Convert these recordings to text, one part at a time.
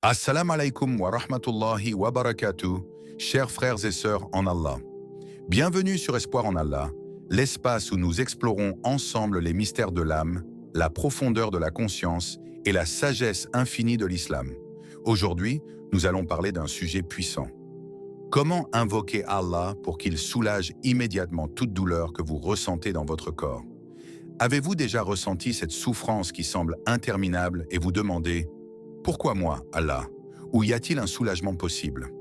Assalamu alaikum wa rahmatullahi wa barakatuh, chers frères et sœurs en Allah. Bienvenue sur Espoir en Allah, l'espace où nous explorons ensemble les mystères de l'âme, la profondeur de la conscience et la sagesse infinie de l'islam. Aujourd'hui, nous allons parler d'un sujet puissant. Comment invoquer Allah pour qu'il soulage immédiatement toute douleur que vous ressentez dans votre corps? Avez-vous déjà ressenti cette souffrance qui semble interminable et vous demandez « Pourquoi moi, Allah ?» Ou y a-t-il un soulagement possible?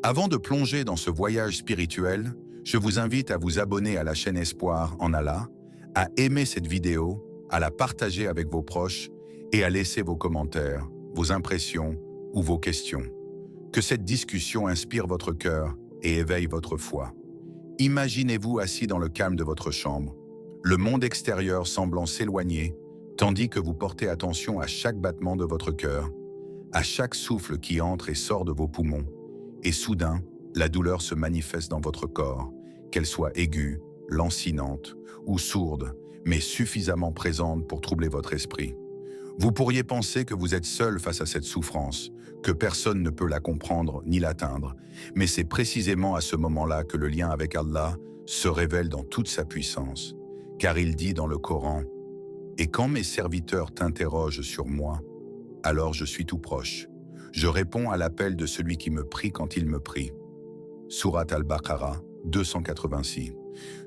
Avant de plonger dans ce voyage spirituel, je vous invite à vous abonner à la chaîne Espoir en Allah, à aimer cette vidéo, à la partager avec vos proches et à laisser vos commentaires, vos impressions ou vos questions. Que cette discussion inspire votre cœur et éveille votre foi. Imaginez-vous assis dans le calme de votre chambre, le monde extérieur semblant s'éloigner, tandis que vous portez attention à chaque battement de votre cœur, à chaque souffle qui entre et sort de vos poumons, et soudain, la douleur se manifeste dans votre corps, qu'elle soit aiguë, lancinante ou sourde, mais suffisamment présente pour troubler votre esprit. Vous pourriez penser que vous êtes seul face à cette souffrance, que personne ne peut la comprendre ni l'atteindre, mais c'est précisément à ce moment-là que le lien avec Allah se révèle dans toute sa puissance, car il dit dans le Coran « Et quand mes serviteurs t'interrogent sur moi, alors je suis tout proche. Je réponds à l'appel de celui qui me prie quand il me prie. » Sourate Al-Baqarah 286.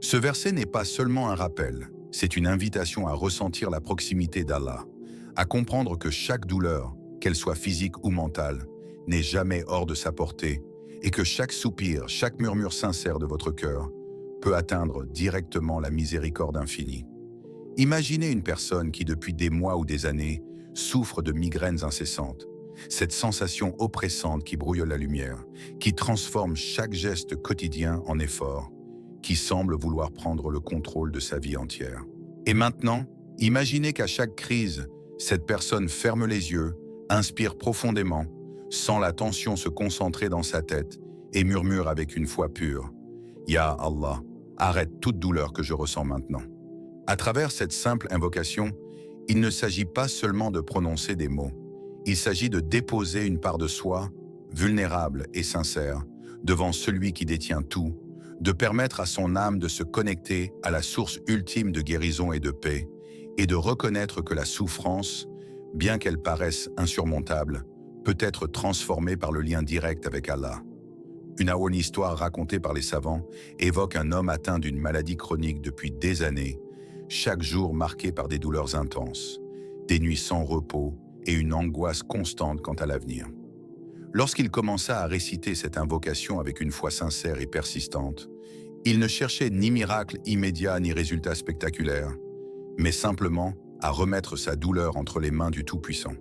Ce verset n'est pas seulement un rappel, c'est une invitation à ressentir la proximité d'Allah, à comprendre que chaque douleur, qu'elle soit physique ou mentale, n'est jamais hors de sa portée et que chaque soupir, chaque murmure sincère de votre cœur peut atteindre directement la miséricorde infinie. Imaginez une personne qui, depuis des mois ou des années, souffre de migraines incessantes, cette sensation oppressante qui brouille la lumière, qui transforme chaque geste quotidien en effort, qui semble vouloir prendre le contrôle de sa vie entière. Et maintenant, imaginez qu'à chaque crise, cette personne ferme les yeux, inspire profondément, sent la tension se concentrer dans sa tête et murmure avec une foi pure « Ya Allah, arrête toute douleur que je ressens maintenant. » À travers cette simple invocation, il ne s'agit pas seulement de prononcer des mots, il s'agit de déposer une part de soi, vulnérable et sincère, devant celui qui détient tout, de permettre à son âme de se connecter à la source ultime de guérison et de paix, et de reconnaître que la souffrance, bien qu'elle paraisse insurmontable, peut être transformée par le lien direct avec Allah. Une histoire racontée par les savants évoque un homme atteint d'une maladie chronique depuis des années, chaque jour marqué par des douleurs intenses, des nuits sans repos et une angoisse constante quant à l'avenir. Lorsqu'il commença à réciter cette invocation avec une foi sincère et persistante, il ne cherchait ni miracle immédiat ni résultat spectaculaire, mais simplement à remettre sa douleur entre les mains du Tout-Puissant.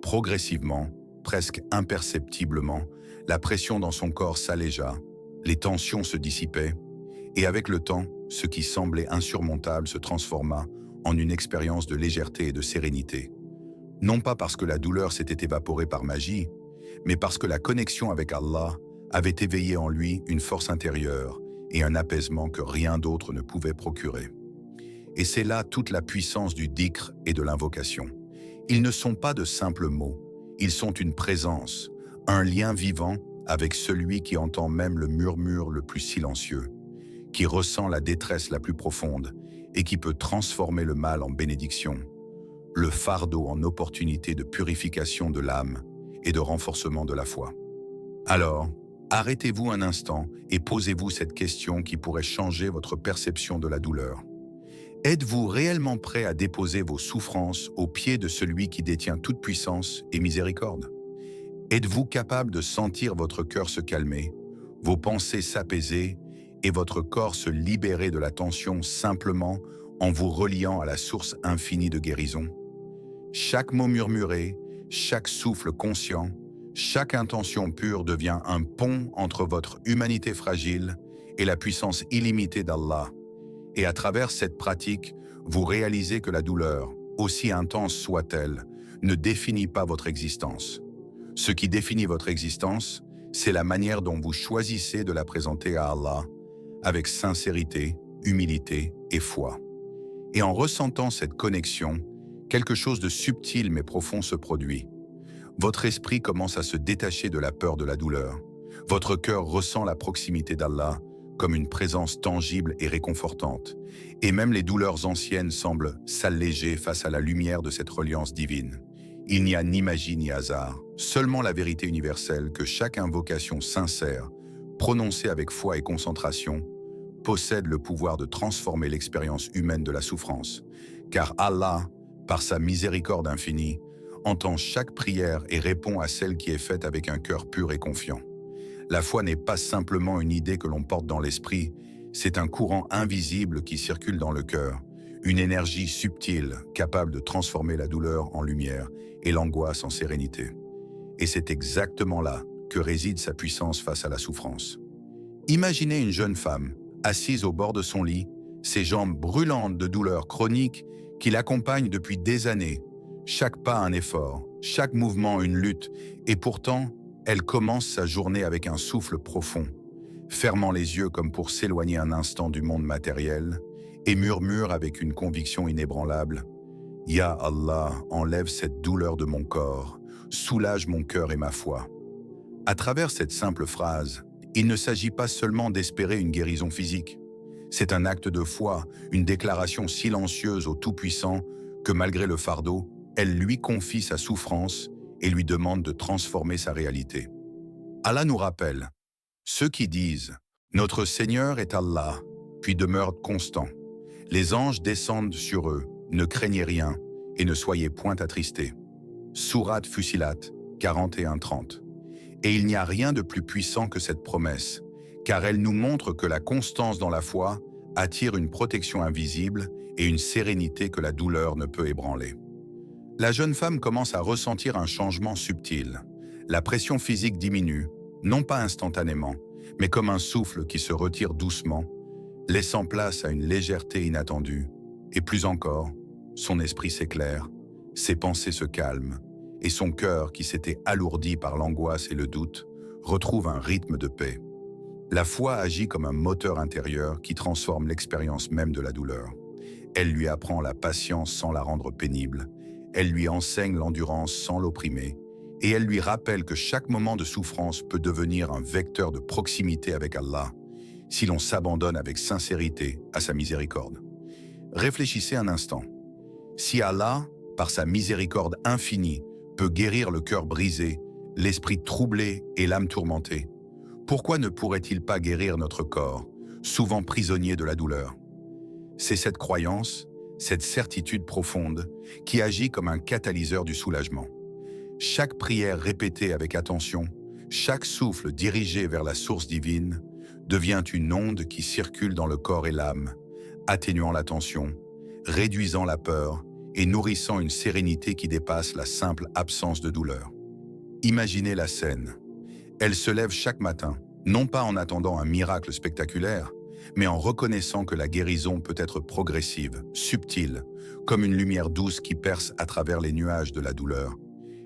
Progressivement, presque imperceptiblement, la pression dans son corps s'allégea, les tensions se dissipaient, et avec le temps, ce qui semblait insurmontable se transforma en une expérience de légèreté et de sérénité. Non pas parce que la douleur s'était évaporée par magie, mais parce que la connexion avec Allah avait éveillé en lui une force intérieure et un apaisement que rien d'autre ne pouvait procurer. Et c'est là toute la puissance du dhikr et de l'invocation. Ils ne sont pas de simples mots, ils sont une présence, un lien vivant avec celui qui entend même le murmure le plus silencieux, qui ressent la détresse la plus profonde et qui peut transformer le mal en bénédiction, le fardeau en opportunité de purification de l'âme et de renforcement de la foi. Alors, arrêtez-vous un instant et posez-vous cette question qui pourrait changer votre perception de la douleur. Êtes-vous réellement prêt à déposer vos souffrances aux pieds de celui qui détient toute puissance et miséricorde? Êtes-vous capable de sentir votre cœur se calmer, vos pensées s'apaiser et votre corps se libérer de la tension simplement en vous reliant à la source infinie de guérison? Chaque mot murmuré, chaque souffle conscient, chaque intention pure devient un pont entre votre humanité fragile et la puissance illimitée d'Allah. Et à travers cette pratique, vous réalisez que la douleur, aussi intense soit-elle, ne définit pas votre existence. Ce qui définit votre existence, c'est la manière dont vous choisissez de la présenter à Allah, avec sincérité, humilité et foi. Et en ressentant cette connexion, quelque chose de subtil mais profond se produit. Votre esprit commence à se détacher de la peur de la douleur. Votre cœur ressent la proximité d'Allah comme une présence tangible et réconfortante. Et même les douleurs anciennes semblent s'alléger face à la lumière de cette reliance divine. Il n'y a ni magie ni hasard, seulement la vérité universelle que chaque invocation sincère, prononcée avec foi et concentration, possède le pouvoir de transformer l'expérience humaine de la souffrance. Car Allah, par sa miséricorde infinie, entend chaque prière et répond à celle qui est faite avec un cœur pur et confiant. La foi n'est pas simplement une idée que l'on porte dans l'esprit, c'est un courant invisible qui circule dans le cœur, une énergie subtile capable de transformer la douleur en lumière et l'angoisse en sérénité. Et c'est exactement là que réside sa puissance face à la souffrance. Imaginez une jeune femme, assise au bord de son lit, ses jambes brûlantes de douleur chronique qui l'accompagnent depuis des années. Chaque pas un effort, chaque mouvement une lutte, et pourtant, elle commence sa journée avec un souffle profond, fermant les yeux comme pour s'éloigner un instant du monde matériel, et murmure avec une conviction inébranlable « Ya Allah, enlève cette douleur de mon corps, soulage mon cœur et ma foi ». À travers cette simple phrase, il ne s'agit pas seulement d'espérer une guérison physique. C'est un acte de foi, une déclaration silencieuse au Tout-Puissant que malgré le fardeau, elle lui confie sa souffrance et lui demande de transformer sa réalité. Allah nous rappelle, ceux qui disent « Notre Seigneur est Allah », puis demeurent constants. Les anges descendent sur eux, ne craignez rien et ne soyez point attristés. Sourate Fussilat 41-30. Et il n'y a rien de plus puissant que cette promesse, car elle nous montre que la constance dans la foi attire une protection invisible et une sérénité que la douleur ne peut ébranler. La jeune femme commence à ressentir un changement subtil. La pression physique diminue, non pas instantanément, mais comme un souffle qui se retire doucement, laissant place à une légèreté inattendue. Et plus encore, son esprit s'éclaire, ses pensées se calment, et son cœur, qui s'était alourdi par l'angoisse et le doute, retrouve un rythme de paix. La foi agit comme un moteur intérieur qui transforme l'expérience même de la douleur. Elle lui apprend la patience sans la rendre pénible, elle lui enseigne l'endurance sans l'opprimer, et elle lui rappelle que chaque moment de souffrance peut devenir un vecteur de proximité avec Allah, si l'on s'abandonne avec sincérité à sa miséricorde. Réfléchissez un instant. Si Allah, par sa miséricorde infinie, peut guérir le cœur brisé, l'esprit troublé et l'âme tourmentée, pourquoi ne pourrait-il pas guérir notre corps, souvent prisonnier de la douleur? C'est cette croyance, cette certitude profonde, qui agit comme un catalyseur du soulagement. Chaque prière répétée avec attention, chaque souffle dirigé vers la source divine, devient une onde qui circule dans le corps et l'âme, atténuant la tension, réduisant la peur et nourrissant une sérénité qui dépasse la simple absence de douleur. Imaginez la scène. Elle se lève chaque matin, non pas en attendant un miracle spectaculaire, mais en reconnaissant que la guérison peut être progressive, subtile, comme une lumière douce qui perce à travers les nuages de la douleur.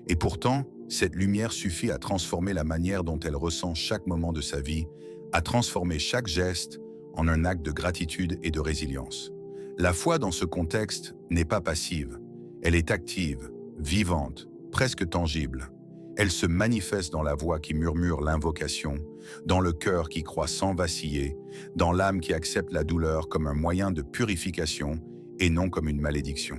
Et pourtant, cette lumière suffit à transformer la manière dont elle ressent chaque moment de sa vie, à transformer chaque geste en un acte de gratitude et de résilience. La foi dans ce contexte n'est pas passive, elle est active, vivante, presque tangible. Elle se manifeste dans la voix qui murmure l'invocation, dans le cœur qui croit sans vaciller, dans l'âme qui accepte la douleur comme un moyen de purification et non comme une malédiction.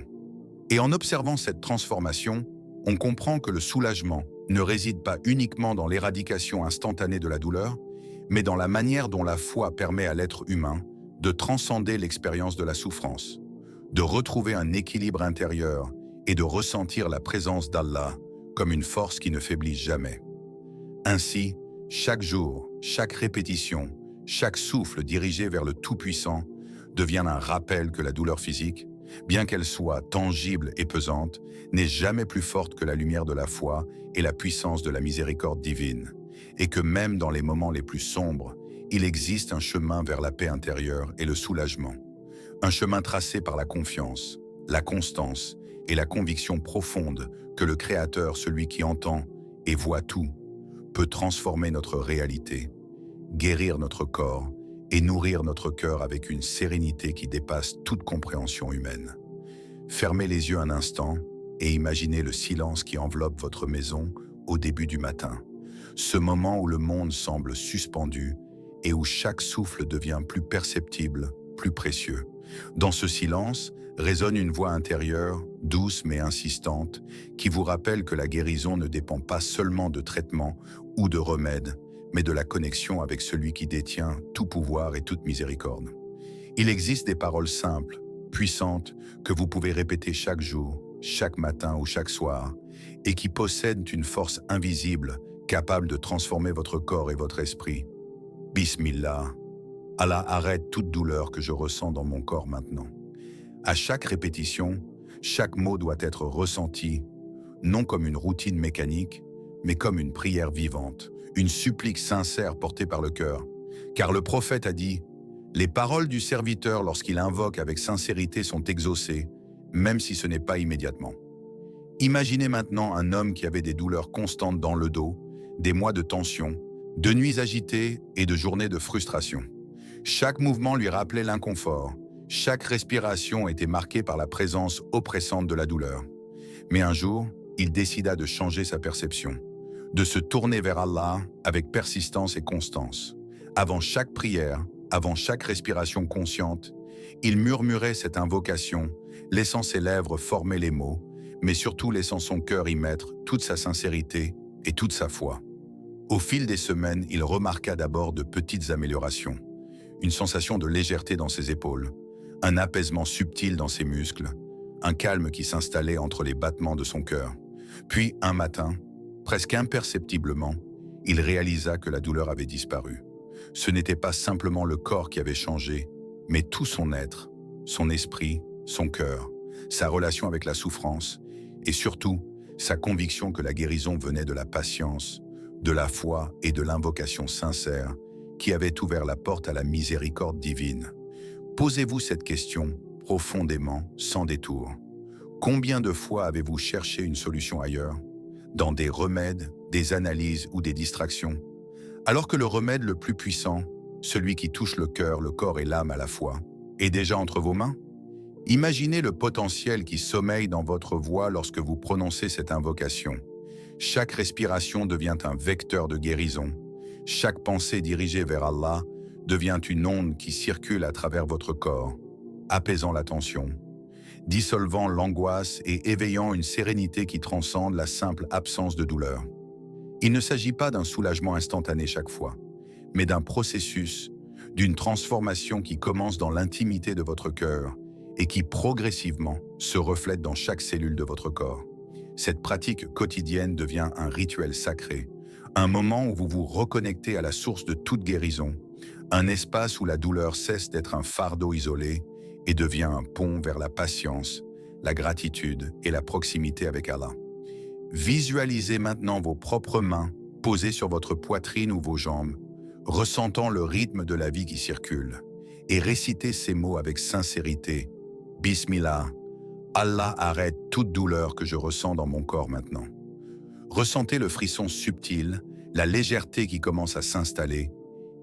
Et en observant cette transformation, on comprend que le soulagement ne réside pas uniquement dans l'éradication instantanée de la douleur, mais dans la manière dont la foi permet à l'être humain de transcender l'expérience de la souffrance, de retrouver un équilibre intérieur et de ressentir la présence d'Allah comme une force qui ne faiblit jamais. Ainsi, chaque jour, chaque répétition, chaque souffle dirigé vers le Tout-Puissant devient un rappel que la douleur physique, bien qu'elle soit tangible et pesante, n'est jamais plus forte que la lumière de la foi et la puissance de la miséricorde divine, et que même dans les moments les plus sombres, il existe un chemin vers la paix intérieure et le soulagement, un chemin tracé par la confiance, la constance et la conviction profonde que le Créateur, celui qui entend et voit tout, peut transformer notre réalité, guérir notre corps et nourrir notre cœur avec une sérénité qui dépasse toute compréhension humaine. Fermez les yeux un instant et imaginez le silence qui enveloppe votre maison au début du matin. Ce moment où le monde semble suspendu et où chaque souffle devient plus perceptible, plus précieux. Dans ce silence résonne une voix intérieure, douce mais insistante, qui vous rappelle que la guérison ne dépend pas seulement de traitements ou de remèdes, mais de la connexion avec celui qui détient tout pouvoir et toute miséricorde. Il existe des paroles simples, puissantes, que vous pouvez répéter chaque jour, chaque matin ou chaque soir, et qui possèdent une force invisible, capable de transformer votre corps et votre esprit. Bismillah. Allah arrête toute douleur que je ressens dans mon corps maintenant. À chaque répétition, chaque mot doit être ressenti, non comme une routine mécanique, mais comme une prière vivante, une supplique sincère portée par le cœur. Car le prophète a dit « Les paroles du serviteur lorsqu'il invoque avec sincérité sont exaucées, même si ce n'est pas immédiatement. » Imaginez maintenant un homme qui avait des douleurs constantes dans le dos, des mois de tension, de nuits agitées et de journées de frustration. Chaque mouvement lui rappelait l'inconfort. Chaque respiration était marquée par la présence oppressante de la douleur. Mais un jour, il décida de changer sa perception, de se tourner vers Allah avec persistance et constance. Avant chaque prière, avant chaque respiration consciente, il murmurait cette invocation, laissant ses lèvres former les mots, mais surtout laissant son cœur y mettre toute sa sincérité et toute sa foi. Au fil des semaines, il remarqua d'abord de petites améliorations, une sensation de légèreté dans ses épaules, un apaisement subtil dans ses muscles, un calme qui s'installait entre les battements de son cœur. Puis, un matin, presque imperceptiblement, il réalisa que la douleur avait disparu. Ce n'était pas simplement le corps qui avait changé, mais tout son être, son esprit, son cœur, sa relation avec la souffrance, et surtout, sa conviction que la guérison venait de la patience, de la foi et de l'invocation sincère qui avait ouvert la porte à la miséricorde divine. Posez-vous cette question profondément, sans détour. Combien de fois avez-vous cherché une solution ailleurs, dans des remèdes, des analyses ou des distractions, alors que le remède le plus puissant, celui qui touche le cœur, le corps et l'âme à la fois, est déjà entre vos mains? Imaginez le potentiel qui sommeille dans votre voix lorsque vous prononcez cette invocation. Chaque respiration devient un vecteur de guérison. Chaque pensée dirigée vers Allah devient une onde qui circule à travers votre corps, apaisant la tension, dissolvant l'angoisse et éveillant une sérénité qui transcende la simple absence de douleur. Il ne s'agit pas d'un soulagement instantané chaque fois, mais d'un processus, d'une transformation qui commence dans l'intimité de votre cœur et qui progressivement se reflète dans chaque cellule de votre corps. Cette pratique quotidienne devient un rituel sacré, un moment où vous vous reconnectez à la source de toute guérison, un espace où la douleur cesse d'être un fardeau isolé et devient un pont vers la patience, la gratitude et la proximité avec Allah. Visualisez maintenant vos propres mains posées sur votre poitrine ou vos jambes, ressentant le rythme de la vie qui circule, et récitez ces mots avec sincérité. Bismillah, Allah arrête toute douleur que je ressens dans mon corps maintenant. Ressentez le frisson subtil, la légèreté qui commence à s'installer,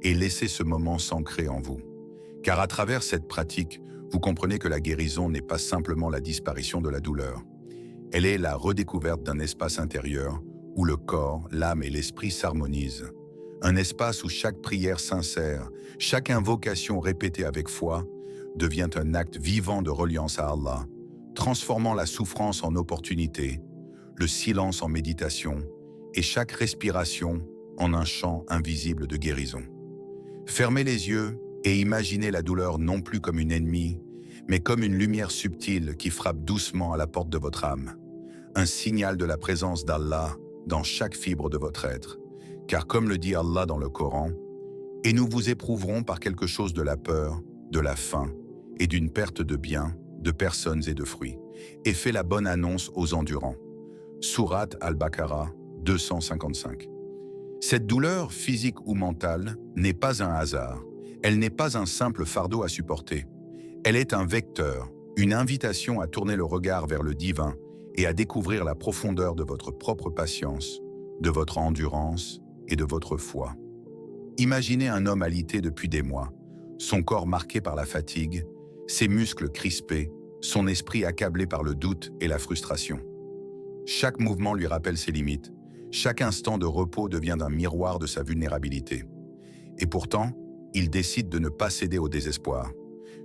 et laissez ce moment s'ancrer en vous. Car à travers cette pratique, vous comprenez que la guérison n'est pas simplement la disparition de la douleur. Elle est la redécouverte d'un espace intérieur où le corps, l'âme et l'esprit s'harmonisent. Un espace où chaque prière sincère, chaque invocation répétée avec foi, devient un acte vivant de reliance à Allah, transformant la souffrance en opportunité, le silence en méditation et chaque respiration en un chant invisible de guérison. Fermez les yeux et imaginez la douleur non plus comme une ennemie, mais comme une lumière subtile qui frappe doucement à la porte de votre âme. Un signal de la présence d'Allah dans chaque fibre de votre être. Car comme le dit Allah dans le Coran, « Et nous vous éprouverons par quelque chose de la peur, de la faim et d'une perte de biens, de personnes et de fruits, et fait la bonne annonce aux endurants. » Sourate Al-Baqarah 255. Cette douleur, physique ou mentale, n'est pas un hasard. Elle n'est pas un simple fardeau à supporter. Elle est un vecteur, une invitation à tourner le regard vers le divin et à découvrir la profondeur de votre propre patience, de votre endurance et de votre foi. Imaginez un homme alité depuis des mois, son corps marqué par la fatigue, ses muscles crispés, son esprit accablé par le doute et la frustration. Chaque mouvement lui rappelle ses limites. Chaque instant de repos devient un miroir de sa vulnérabilité. Et pourtant, il décide de ne pas céder au désespoir.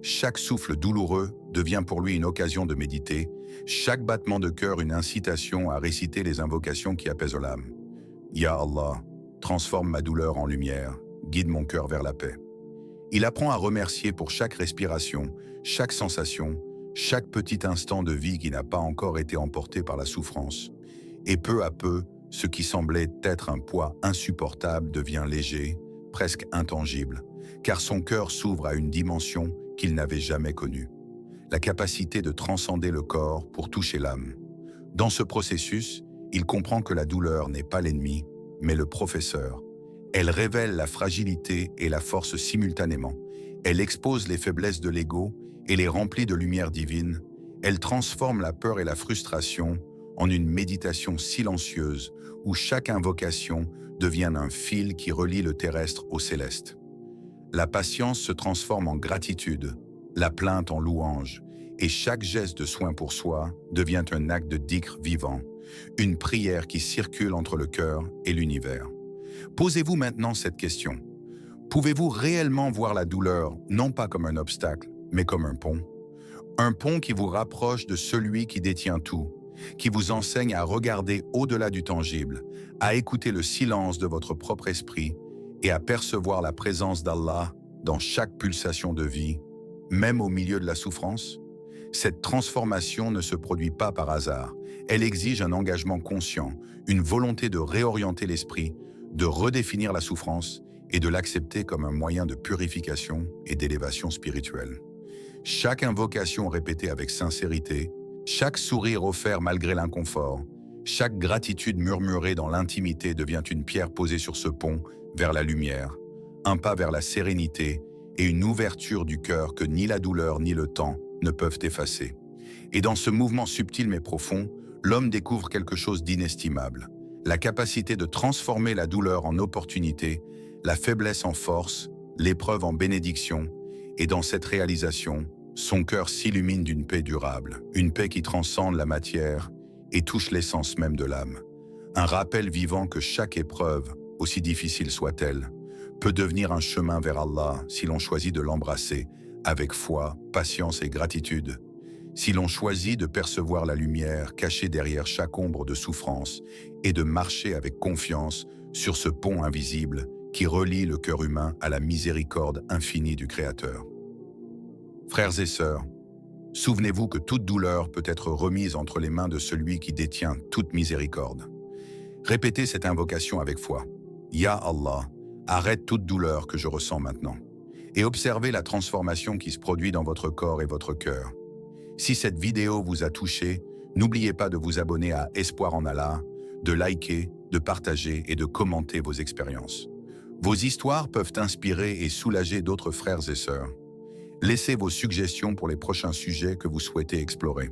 Chaque souffle douloureux devient pour lui une occasion de méditer, chaque battement de cœur une incitation à réciter les invocations qui apaisent l'âme. Ya Allah, transforme ma douleur en lumière, guide mon cœur vers la paix. Il apprend à remercier pour chaque respiration, chaque sensation, chaque petit instant de vie qui n'a pas encore été emporté par la souffrance. Et peu à peu, ce qui semblait être un poids insupportable devient léger, presque intangible, car son cœur s'ouvre à une dimension qu'il n'avait jamais connue. La capacité de transcender le corps pour toucher l'âme. Dans ce processus, il comprend que la douleur n'est pas l'ennemi, mais le professeur. Elle révèle la fragilité et la force simultanément. Elle expose les faiblesses de l'ego et les remplit de lumière divine. Elle transforme la peur et la frustration en une méditation silencieuse où chaque invocation devient un fil qui relie le terrestre au céleste. La patience se transforme en gratitude, la plainte en louange, et chaque geste de soin pour soi devient un acte de dhikr vivant, une prière qui circule entre le cœur et l'univers. Posez-vous maintenant cette question. Pouvez-vous réellement voir la douleur, non pas comme un obstacle, mais comme un pont? Un pont qui vous rapproche de celui qui détient tout, qui vous enseigne à regarder au-delà du tangible, à écouter le silence de votre propre esprit et à percevoir la présence d'Allah dans chaque pulsation de vie, même au milieu de la souffrance? Cette transformation ne se produit pas par hasard. Elle exige un engagement conscient, une volonté de réorienter l'esprit, de redéfinir la souffrance et de l'accepter comme un moyen de purification et d'élévation spirituelle. Chaque invocation répétée avec sincérité, chaque sourire offert malgré l'inconfort, chaque gratitude murmurée dans l'intimité devient une pierre posée sur ce pont vers la lumière, un pas vers la sérénité et une ouverture du cœur que ni la douleur ni le temps ne peuvent effacer. Et dans ce mouvement subtil mais profond, l'homme découvre quelque chose d'inestimable. La capacité de transformer la douleur en opportunité, la faiblesse en force, l'épreuve en bénédiction, et dans cette réalisation, son cœur s'illumine d'une paix durable, une paix qui transcende la matière et touche l'essence même de l'âme. Un rappel vivant que chaque épreuve, aussi difficile soit-elle, peut devenir un chemin vers Allah si l'on choisit de l'embrasser avec foi, patience et gratitude. Si l'on choisit de percevoir la lumière cachée derrière chaque ombre de souffrance et de marcher avec confiance sur ce pont invisible qui relie le cœur humain à la miséricorde infinie du Créateur. Frères et sœurs, souvenez-vous que toute douleur peut être remise entre les mains de celui qui détient toute miséricorde. Répétez cette invocation avec foi. Ya Allah, arrête toute douleur que je ressens maintenant. Et observez la transformation qui se produit dans votre corps et votre cœur. Si cette vidéo vous a touché, n'oubliez pas de vous abonner à Espoir en Allah, de liker, de partager et de commenter vos expériences. Vos histoires peuvent inspirer et soulager d'autres frères et sœurs. Laissez vos suggestions pour les prochains sujets que vous souhaitez explorer.